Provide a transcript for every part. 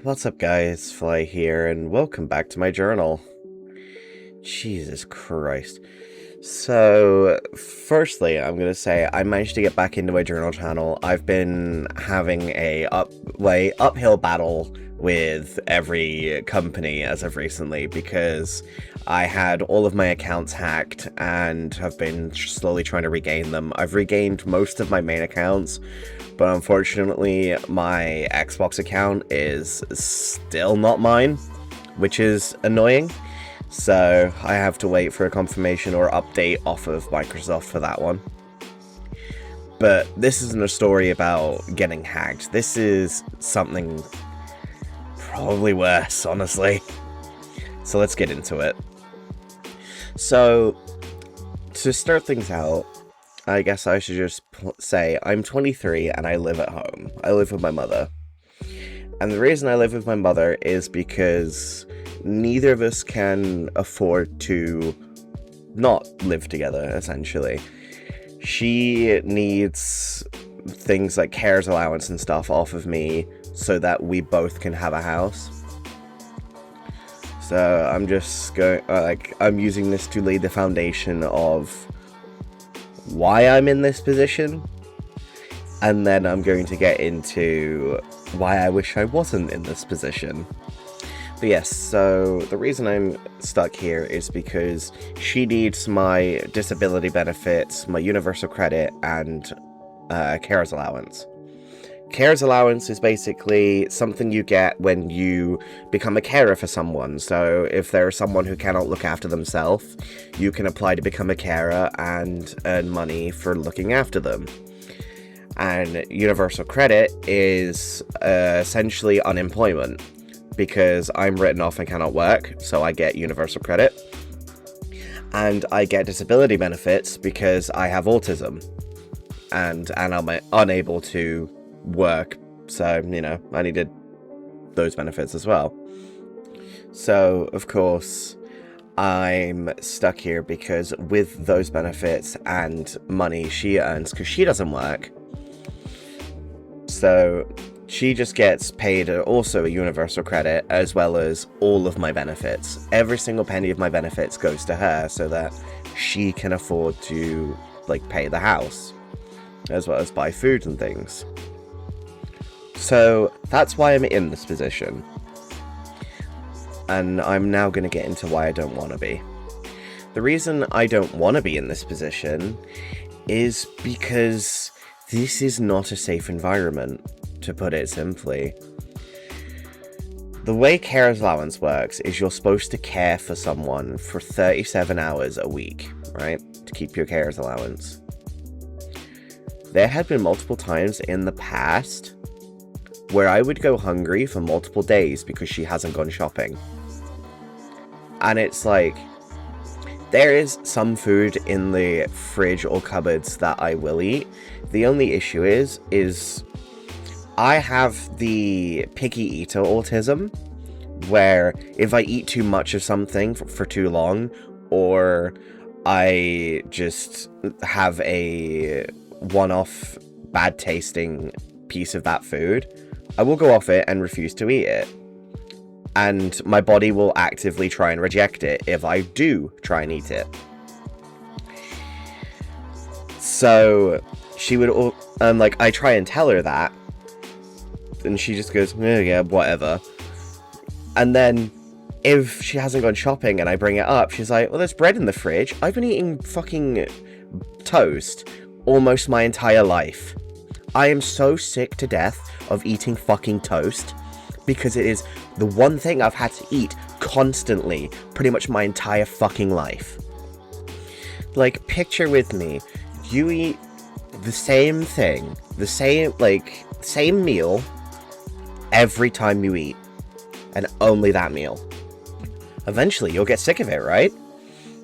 What's up, guys? Fly here, and welcome back to my journal. Jesus Christ. So, firstly, I'm gonna say I managed to get back into my journal channel. I've been having a uphill battle with every company as of recently because I had all of my accounts hacked and have been slowly trying to regain them. I've regained most of my main accounts, but unfortunately my Xbox account is still not mine, which is annoying. So I have to wait for a confirmation or update off of Microsoft for that one. But this isn't a story about getting hacked. This is something probably worse, honestly. So let's get into it. So, to start things out, I guess I should just say I'm 23 and I live at home. I live with my mother. And the reason I live with my mother is because neither of us can afford to not live together, essentially. She needs things like cares allowance and stuff off of me so that we both can have a house. So I'm just going, I'm using this to lay the foundation of why I'm in this position, and then I'm going to get into why I wish I wasn't in this position. But yes, so the reason I'm stuck here is because she needs my disability benefits, my universal credit, and cares allowance. Cares allowance is basically something you get when you become a carer for someone. So if there is someone who cannot look after themselves, you can apply to become a carer and earn money for looking after them. And universal credit is essentially unemployment, because I'm written off and cannot work, so I get universal credit. And I get disability benefits because I have autism and I'm unable to work, so, you know, I needed those benefits as well. So, of course, I'm stuck here because with those benefits and money she earns, because she doesn't work, so she just gets paid also a universal credit as well as all of my benefits. Every single penny of my benefits goes to her so that she can afford to, like, pay the house as well as buy food and things. So that's why I'm in this position. And I'm now going to get into why I don't want to be. The reason I don't want to be in this position is because this is not a safe environment, to put it simply. The way care allowance works is you're supposed to care for someone for 37 hours a week, right? To keep your cares allowance. There have been multiple times in the past where I would go hungry for multiple days because she hasn't gone shopping. And it's like, there is some food in the fridge or cupboards that I will eat. The only issue is I have the picky eater autism, where if I eat too much of something for too long, or I just have a one-off bad tasting piece of that food, I will go off it and refuse to eat it. And my body will actively try and reject it if I do try and eat it. So she would, I try and tell her that, and she just goes, yeah, whatever. And then if she hasn't gone shopping and I bring it up, she's like, well, there's bread in the fridge. I've been eating fucking toast almost my entire life. I am so sick to death of eating fucking toast, because it is the one thing I've had to eat constantly pretty much my entire fucking life. Like, picture with me, you eat the same thing, the same meal every time you eat, and only that meal. Eventually you'll get sick of it, right?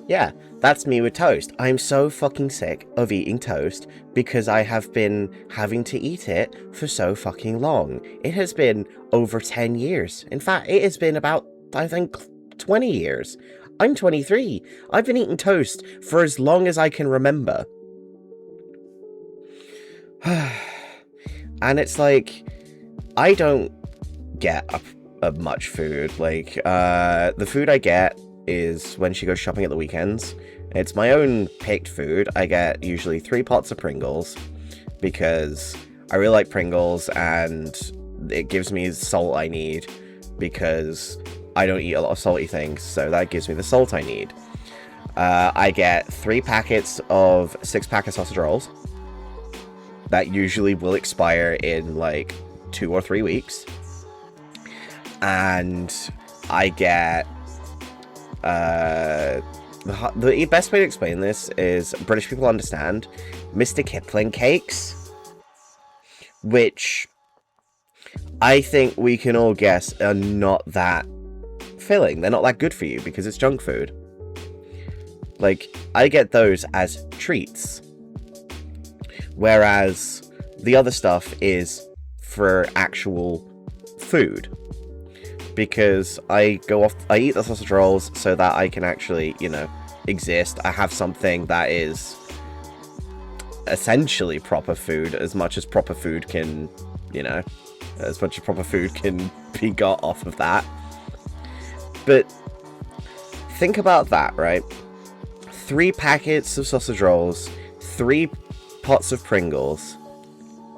Yeah, that's me with toast. I'm so fucking sick of eating toast because I have been having to eat it for so fucking long. It has been over 10 years. In fact, it has been about, I think, 20 years. I'm 23. I've been eating toast for as long as I can remember. And it's like, I don't get a much food. Like, the food I get is when she goes shopping at the weekends. It's my own picked food. I get usually 3 pots of Pringles because I really like Pringles and it gives me the salt I need because I don't eat a lot of salty things, so that gives me the salt I need. I get 3 packets of 6-pack of sausage rolls. That usually will expire in like 2 or 3 weeks. And I get the best way to explain this is British people understand Mr. Kipling cakes, which I think we can all guess are not that filling. They're not that good for you because it's junk food. Like, I get those as treats, whereas the other stuff is for actual food. Because I eat the sausage rolls so that I can actually, you know, exist. I have something that is essentially proper food, as much as proper food can, you know, as much as proper food can be got off of that. But think about that, right? 3 packets of sausage rolls, 3 pots of Pringles,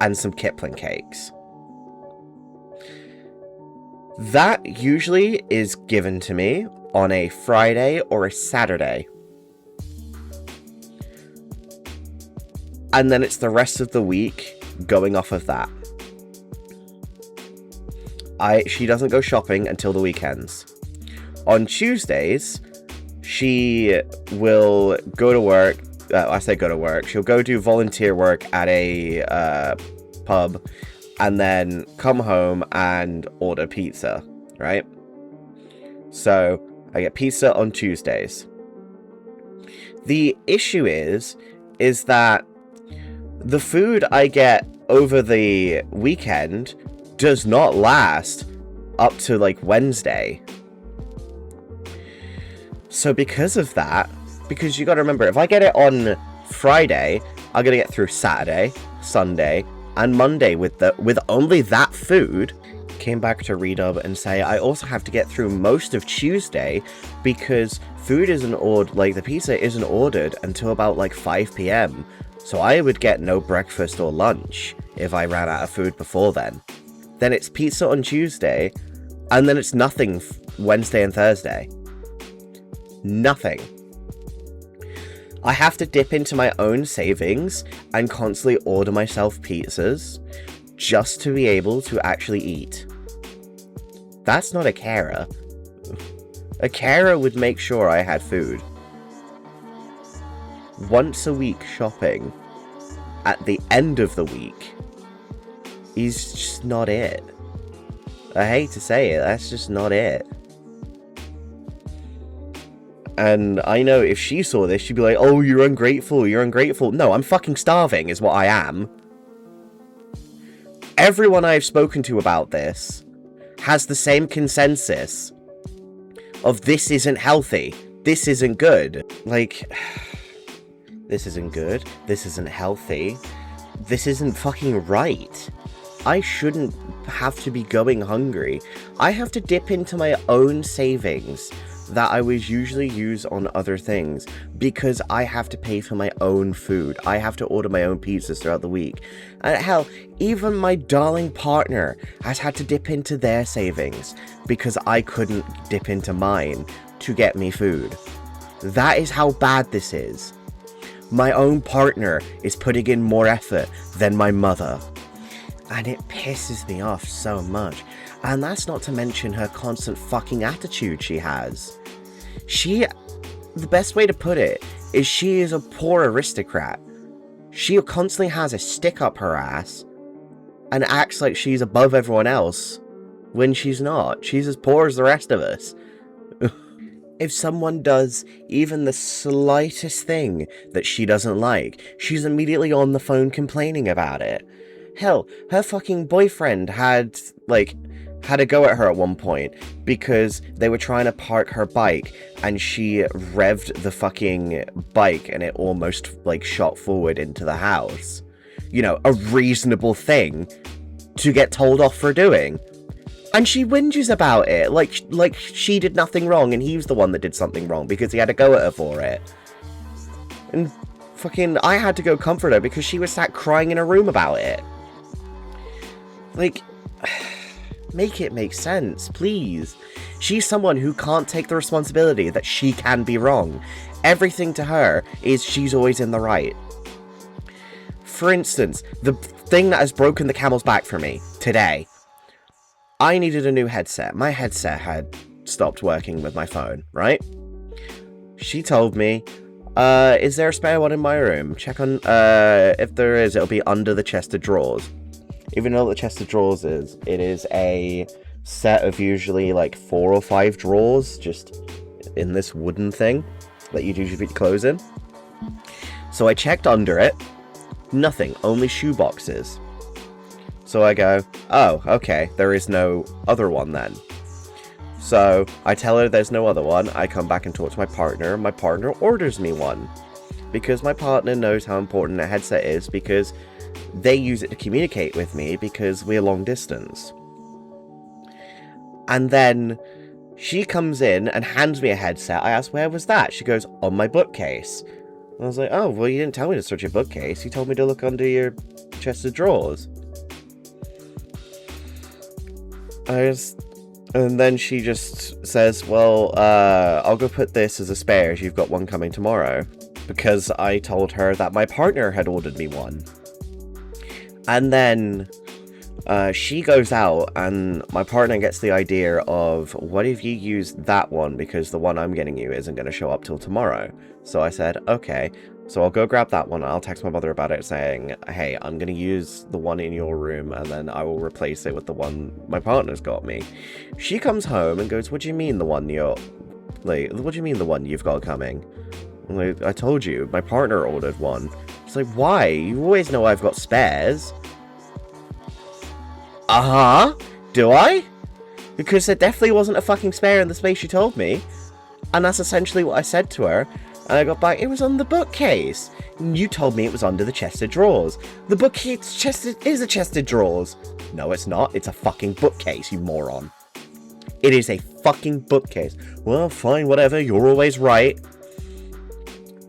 and some Kipling cakes. That usually is given to me on a Friday or a Saturday. And then it's the rest of the week going off of that. She doesn't go shopping until the weekends. On Tuesdays, she will go to work. I say go to work. She'll go do volunteer work at a pub. And then come home and order pizza, right? So, I get pizza on Tuesdays. The issue is that the food I get over the weekend does not last up to, like, Wednesday. So because of that, because you gotta remember, if I get it on Friday, I'm gonna get through Saturday, Sunday, and Monday with only that food. Came back to Redub and say I also have to get through most of Tuesday because food isn't ordered, like the pizza isn't ordered until about like 5 p.m. So I would get no breakfast or lunch if I ran out of food before then. Then it's pizza on Tuesday, and then it's nothing Wednesday and Thursday. Nothing. I have to dip into my own savings and constantly order myself pizzas just to be able to actually eat. That's not a carer. A carer would make sure I had food. Once a week shopping at the end of the week is just not it. I hate to say it, that's just not it. And I know if she saw this, she'd be like, oh, you're ungrateful, you're ungrateful. No, I'm fucking starving is what I am. Everyone I've spoken to about this has the same consensus of this isn't healthy, this isn't good. Like, this isn't good, this isn't healthy, this isn't fucking right. I shouldn't have to be going hungry. I have to dip into my own savings that I would usually use on other things because I have to pay for my own food. I have to order my own pizzas throughout the week. And hell, even my darling partner has had to dip into their savings because I couldn't dip into mine to get me food. That is how bad this is. My own partner is putting in more effort than my mother. And it pisses me off so much. And that's not to mention her constant fucking attitude she has. The best way to put it is she is a poor aristocrat. She constantly has a stick up her ass and acts like she's above everyone else when she's not. She's as poor as the rest of us. If someone does even the slightest thing that she doesn't like, she's immediately on the phone complaining about it. Hell, her fucking boyfriend had a go at her at one point because they were trying to park her bike and she revved the fucking bike and it almost shot forward into the house. You know, a reasonable thing to get told off for doing. And she whinges about it, like she did nothing wrong and he was the one that did something wrong because he had to go at her for it. And fucking, I had to go comfort her because she was sat crying in her room about it. Like, make it make sense, please. She's someone who can't take the responsibility that she can be wrong. Everything to her is she's always in the right. For instance, the thing that has broken the camel's back for me today. I needed a new headset. My headset had stopped working with my phone, right? She told me, is there a spare one in my room? Check on, if there is, it'll be under the chest of drawers. Even though the chest of drawers it is a set of usually like 4 or 5 drawers, just in this wooden thing that you'd usually put your clothes in. So I checked under it. Nothing, only shoe boxes. So I go, oh, okay, there is no other one then. So I tell her there's no other one. I come back and talk to my partner. My partner orders me one. Because my partner knows how important a headset is, because they use it to communicate with me because we're long distance. And then she comes in and hands me a headset. I ask, where was that? She goes, on my bookcase. I was like, oh, well, you didn't tell me to search your bookcase. You told me to look under your chest of drawers. And then she just says, well, I'll go put this as a spare as you've got one coming tomorrow. Because I told her that my partner had ordered me one. And then she goes out and my partner gets the idea of, what if you use that one because the one I'm getting you isn't going to show up till tomorrow? So I said, okay. So I'll go grab that one. I'll text my mother about it saying, hey, I'm going to use the one in your room and then I will replace it with the one my partner's got me. She comes home and goes, what do you mean the one what do you mean the one you've got coming? I'm like, I told you, my partner ordered one. It's like, why? You always know I've got spares. Uh-huh. Do I? Because there definitely wasn't a fucking spare in the space you told me. And that's essentially what I said to her. And I got back, it was on the bookcase. And you told me it was under the chest of drawers. The bookcase is a chest of drawers. No, it's not. It's a fucking bookcase, you moron. It is a fucking bookcase. Well, fine, whatever. You're always right.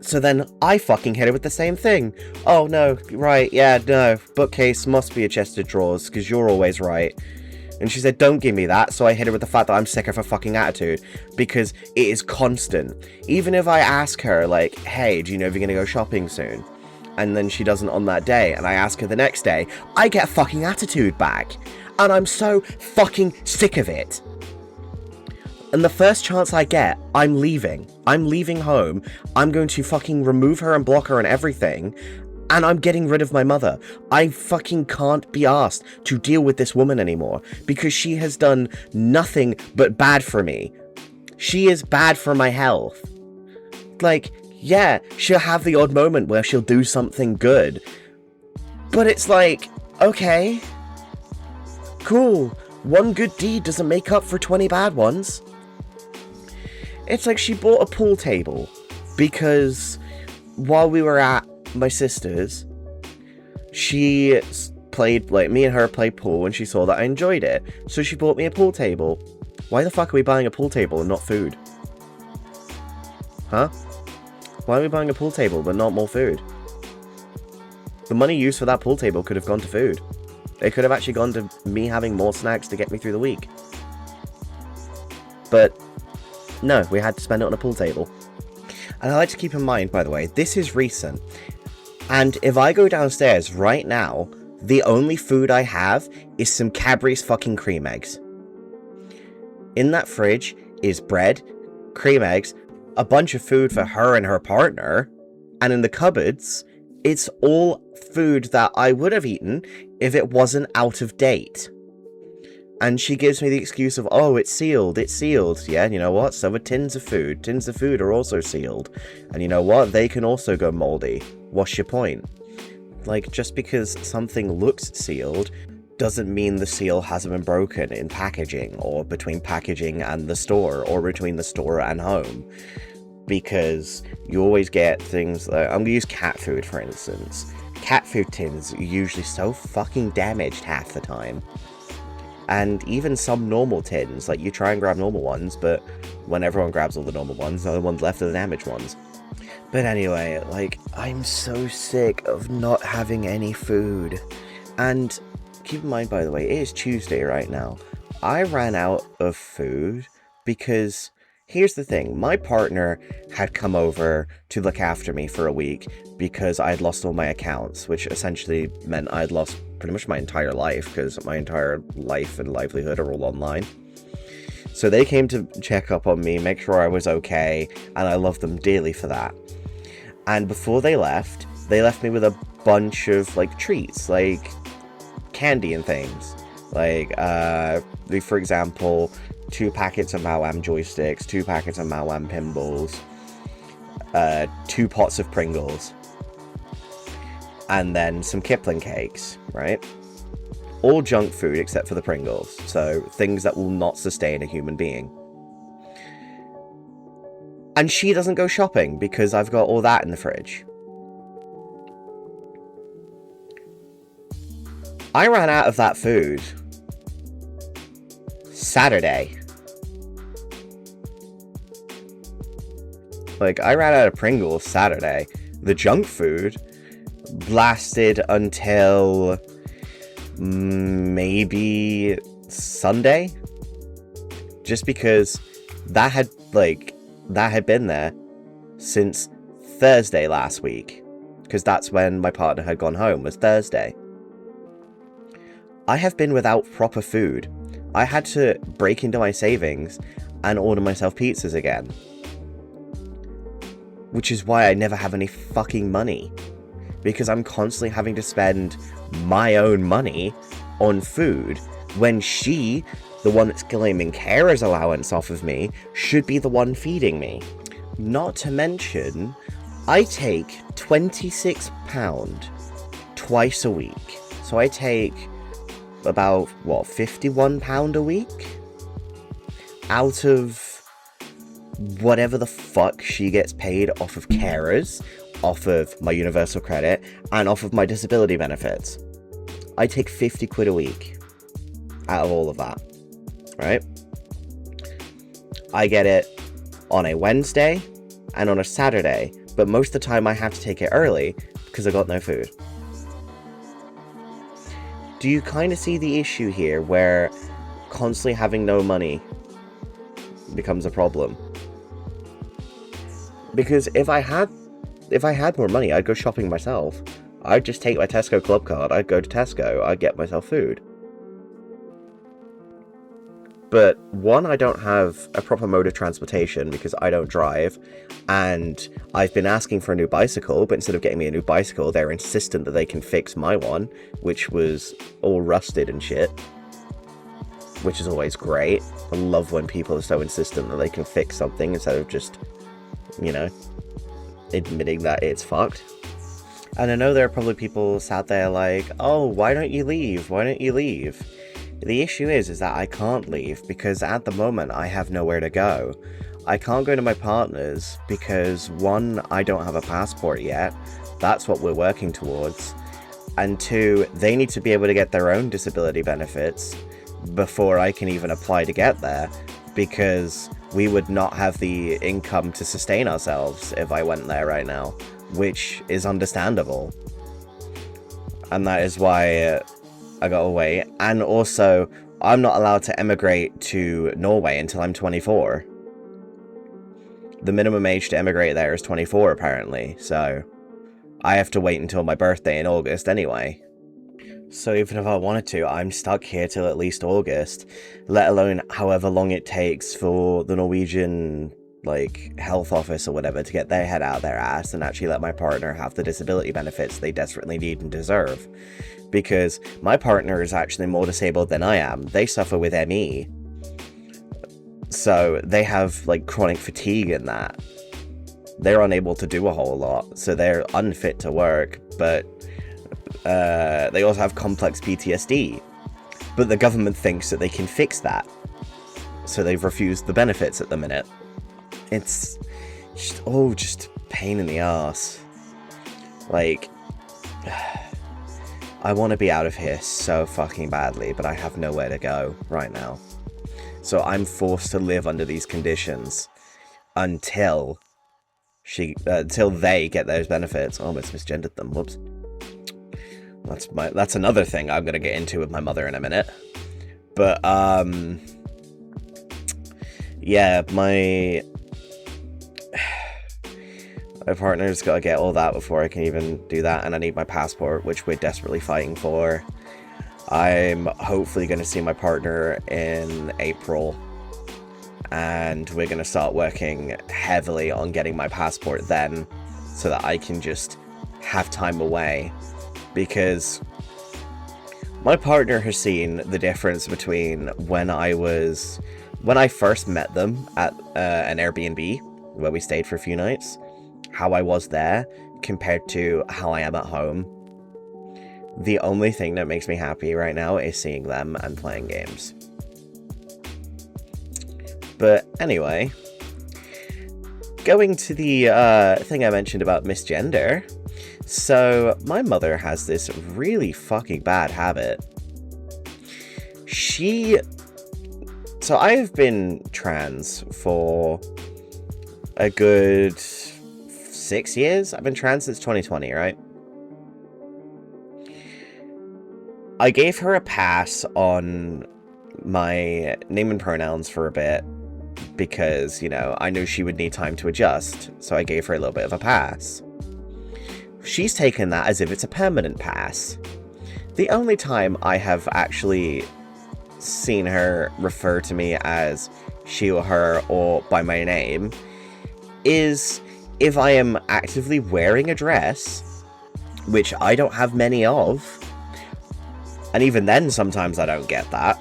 So then I fucking hit her with the same thing. Oh, no, right, yeah, no. Bookcase must be a chest of drawers, because you're always right. And she said, don't give me that. So I hit her with the fact that I'm sick of her fucking attitude. Because it is constant. Even if I ask her, like, hey, do you know if you're going to go shopping soon? And then she doesn't on that day. And I ask her the next day. I get a fucking attitude back. And I'm so fucking sick of it. And the first chance I get, I'm leaving. I'm leaving home. I'm going to fucking remove her and block her and everything. And I'm getting rid of my mother. I fucking can't be asked to deal with this woman anymore. Because she has done nothing but bad for me. She is bad for my health. Like, yeah, she'll have the odd moment where she'll do something good. But it's like, okay. Cool. One good deed doesn't make up for 20 bad ones. It's like she bought a pool table. Because while we were at my sister's, she played, like, me and her played pool and she saw that I enjoyed it, so she bought me a pool table. Why the fuck are we buying a pool table and not food? Huh? Why are we buying a pool table but not more food? The money used for that pool table could have gone to food. It could have actually gone to me having more snacks to get me through the week. But no, we had to spend it on a pool table. And I like to keep in mind, by the way, this is recent. And if I go downstairs right now, the only food I have is some Cadbury's fucking cream eggs. In that fridge is bread, cream eggs, a bunch of food for her and her partner, and in the cupboards, it's all food that I would have eaten if it wasn't out of date. And she gives me the excuse of, oh, it's sealed, it's sealed. Yeah, and you know what? So are tins of food. Tins of food are also sealed. And you know what? They can also go moldy. What's your point? Like, just because something looks sealed doesn't mean the seal hasn't been broken in packaging, or between packaging and the store, or between the store and home. Because you always get things like, I'm going to use cat food, for instance. cat food tins are usually so fucking damaged half the time. And even some normal tins, like you try and grab normal ones, but when everyone grabs all the normal ones, the only ones left are the damaged ones. But anyway, like, I'm so sick of not having any food. And keep in mind, by the way, it is Tuesday right now. I ran out of food because, here's the thing, my partner had come over to look after me for a week because I had lost all my accounts, which essentially meant I had lost pretty much my entire life, because my entire life and livelihood are all online. So they came to check up on me, make sure I was okay, and I love them dearly for that. And before they left me with a bunch of, like, treats, like candy and things. Like, for example, 2 packets of Mao-Am joysticks, 2 packets of Mao-Am pinballs, 2 pots of Pringles, and then some Kipling cakes, right? All junk food except for the Pringles, so things that will not sustain a human being. And she doesn't go shopping because I've got all that in the fridge. I ran out of that food Saturday. Like, I ran out of Pringles Saturday. The junk food lasted until maybe Sunday. Just because that had been there since Thursday last week. Because that's when my partner had gone home, was Thursday. I have been without proper food. I had to break into my savings and order myself pizzas again. Which is why I never have any fucking money. Because I'm constantly having to spend my own money on food when she, the one that's claiming carer's allowance off of me, should be the one feeding me. Not to mention, I take £26 twice a week. So I take about, what, £51 a week? Out of whatever the fuck she gets paid off of carers, off of my universal credit, and off of my disability benefits. I take 50 quid a week out of all of that, right? I get it on a Wednesday and on a Saturday, but most of the time I have to take it early because I got no food. Do you kind of see the issue here where constantly having no money becomes a problem? Because if I had more money, I'd go shopping myself. I'd just take my Tesco Club card, I'd go to Tesco, I'd get myself food. But one, I don't have a proper mode of transportation because I don't drive, and I've been asking for a new bicycle, but instead of getting me a new bicycle, they're insistent that they can fix my one, which was all rusted and shit. Which is always great. I love when people are so insistent that they can fix something instead of just, you know, admitting that it's fucked. And I know there are probably people out there like, oh, why don't you leave? Why don't you leave? The issue is that I can't leave because at the moment I have nowhere to go. I can't go to my partner's because, one, I don't have a passport yet. That's what we're working towards. And two, they need to be able to get their own disability benefits before I can even apply to get there, because we would not have the income to sustain ourselves if I went there right now, which is understandable. And that is why I got away. And also, I'm not allowed to emigrate to Norway until I'm 24. The minimum age to emigrate there is 24, apparently, so I have to wait until my birthday in August anyway. So even if I wanted to, I'm stuck here till at least August, let alone however long it takes for the Norwegian, like, health office or whatever to get their head out of their ass and actually let my partner have the disability benefits they desperately need and deserve. Because my partner is actually more disabled than I am. They suffer with ME. So they have, like, chronic fatigue and that. They're unable to do a whole lot, so they're unfit to work, but they also have complex PTSD. But the government thinks that they can fix that, so they've refused the benefits at the minute. It's just pain in the ass. Like, I want to be out of here so fucking badly, but I have nowhere to go right now. So I'm forced to live under these conditions until they get those benefits. Oh, I almost misgendered them. Whoops. That's another thing I'm gonna get into with my mother in a minute. But yeah, my partner's got to get all that before I can even do that, and I need my passport, which we're desperately fighting for. I'm hopefully going to see my partner in April, and we're going to start working heavily on getting my passport then, so that I can just have time away, because my partner has seen the difference between when I first met them at an Airbnb, where we stayed for a few nights, how I was there compared to how I am at home. The only thing that makes me happy right now is seeing them and playing games. But anyway, going to the thing I mentioned about misgender. So my mother has this really fucking bad habit. So I've been trans for a good 6 years. I've been trans since 2020, right? I gave her a pass on my name and pronouns for a bit because, you know, I knew she would need time to adjust, so I gave her a little bit of a pass. She's taken that as if it's a permanent pass. The only time I have actually seen her refer to me as she or her or by my name is if I am actively wearing a dress, which I don't have many of, and even then sometimes I don't get that,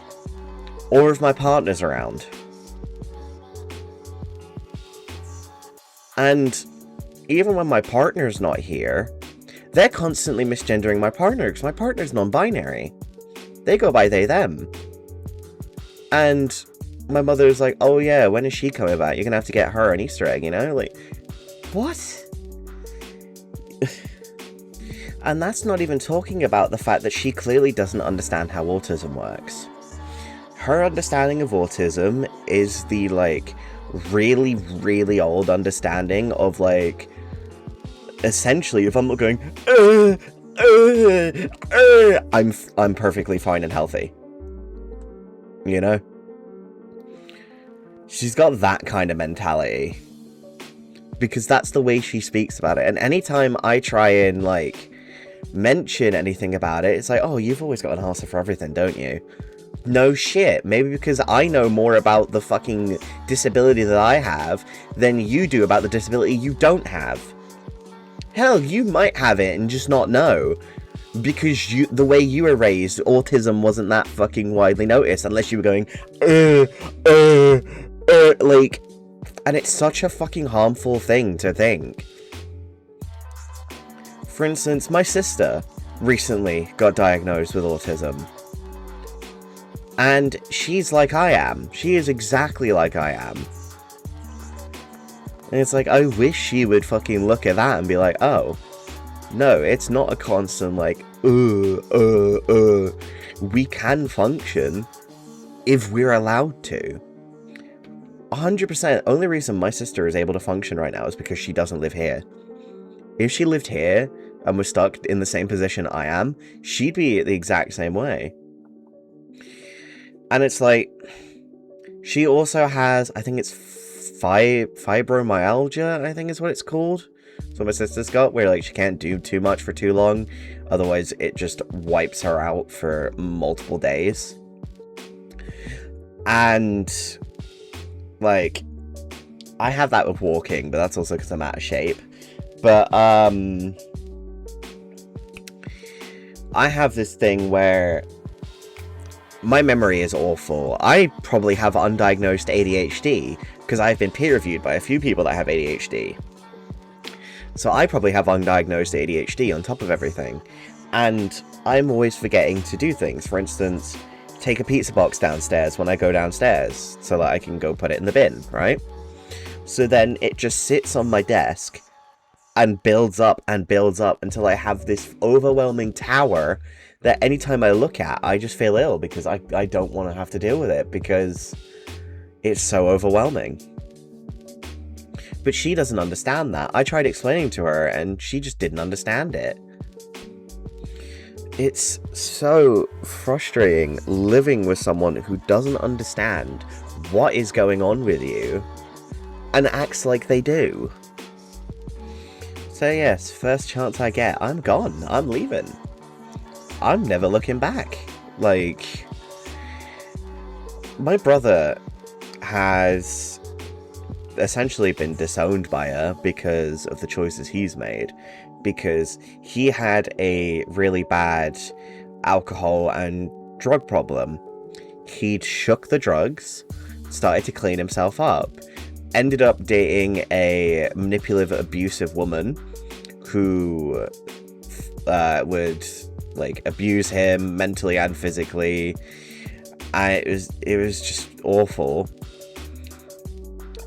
or if my partner's around. And even when my partner's not here, they're constantly misgendering my partner, because my partner's non-binary. They go by they, them. And my mother's like, oh yeah, when is she coming back? You're gonna have to get her an Easter egg, you know? Like, what? And that's not even talking about the fact that she clearly doesn't understand how autism works. Her understanding of autism is the, like, really, really old understanding of, like, essentially, if I'm not going, I'm perfectly fine and healthy. You know? She's got that kind of mentality. Because that's the way she speaks about it. And anytime I try and, like, mention anything about it, it's like, oh, you've always got an answer for everything, don't you? No shit. Maybe because I know more about the fucking disability that I have than you do about the disability you don't have. Hell, you might have it and just not know. Because the way you were raised, autism wasn't that fucking widely noticed unless you were going, like, and it's such a fucking harmful thing to think. For instance, my sister recently got diagnosed with autism. And she's like I am. She is exactly like I am. And it's like, I wish she would fucking look at that and be like, oh, no, it's not a constant, like, we can function if we're allowed to. 100%. Only reason my sister is able to function right now is because she doesn't live here. If she lived here and was stuck in the same position I am, she'd be the exact same way. And it's like, she also has, I think it's fibromyalgia, I think is what it's called. So my sister's got, where, like, she can't do too much for too long, otherwise it just wipes her out for multiple days. And, like, I have that with walking, but that's also because I'm out of shape. But, I have this thing where my memory is awful. I probably have undiagnosed ADHD, because I've been peer-reviewed by a few people that have ADHD. So I probably have undiagnosed ADHD on top of everything. And I'm always forgetting to do things. For instance, take a pizza box downstairs when I go downstairs, so that I can go put it in the bin, right? So then it just sits on my desk, and builds up and builds up until I have this overwhelming tower that anytime I look at, I just feel ill because I don't want to have to deal with it because it's so overwhelming. But she doesn't understand that. I tried explaining to her and she just didn't understand it. It's so frustrating living with someone who doesn't understand what is going on with you and acts like they do. So yes, first chance I get, I'm gone. I'm leaving. I'm never looking back. Like, my brother has essentially been disowned by her because of the choices he's made, because he had a really bad alcohol and drug problem. He'd shook the drugs, started to clean himself up, ended up dating a manipulative, abusive woman who would like abuse him mentally and physically, and it was just awful.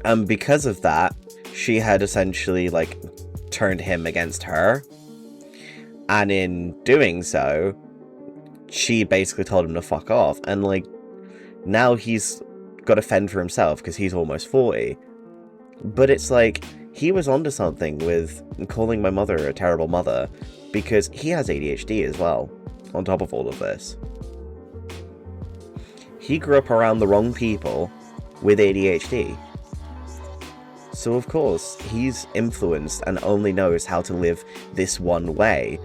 And because of that, she had essentially like turned him against her, and in doing so, she basically told him to fuck off. And like, now he's got to fend for himself because he's almost 40. But it's like, he was onto something with calling my mother a terrible mother, because he has ADHD as well, on top of all of this. He grew up around the wrong people with ADHD. So of course, he's influenced and only knows how to live this one way,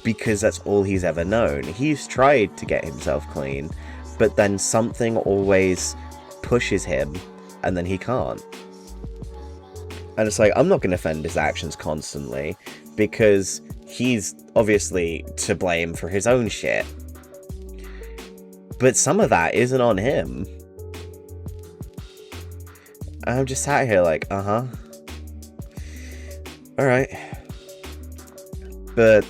because that's all he's ever known. He's tried to get himself clean, but then something always pushes him, and then he can't. And it's like, I'm not going to defend his actions constantly, because he's obviously to blame for his own shit. But some of that isn't on him. I'm just sat here like, alright. But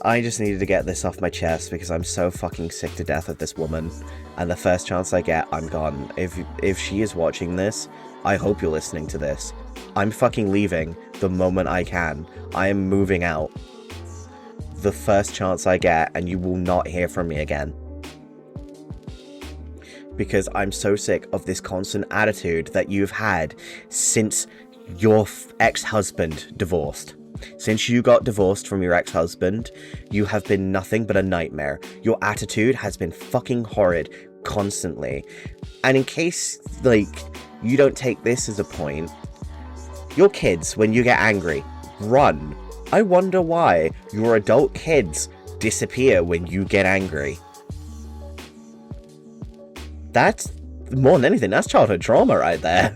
I just needed to get this off my chest because I'm so fucking sick to death of this woman. And the first chance I get, I'm gone. If she is watching this, I hope you're listening to this. I'm fucking leaving the moment I can. I am moving out. The first chance I get, and you will not hear from me again. Because I'm so sick of this constant attitude that you've had since your ex-husband divorced. Since you got divorced from your ex-husband, you have been nothing but a nightmare. Your attitude has been fucking horrid constantly. And in case, like, you don't take this as a point, your kids, when you get angry, run. I wonder why your adult kids disappear when you get angry. That's, more than anything, that's childhood trauma right there.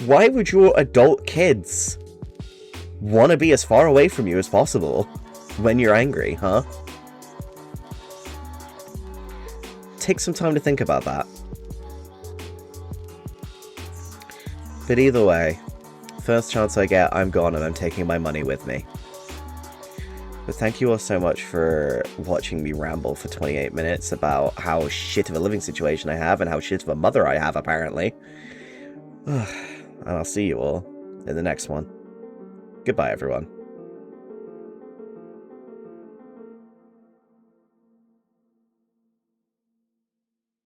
Why would your adult kids want to be as far away from you as possible when you're angry, huh? Take some time to think about that. But either way, first chance I get, I'm gone and I'm taking my money with me. But thank you all so much for watching me ramble for 28 minutes about how shit of a living situation I have and how shit of a mother I have, apparently. And I'll see you all in the next one. Goodbye, everyone.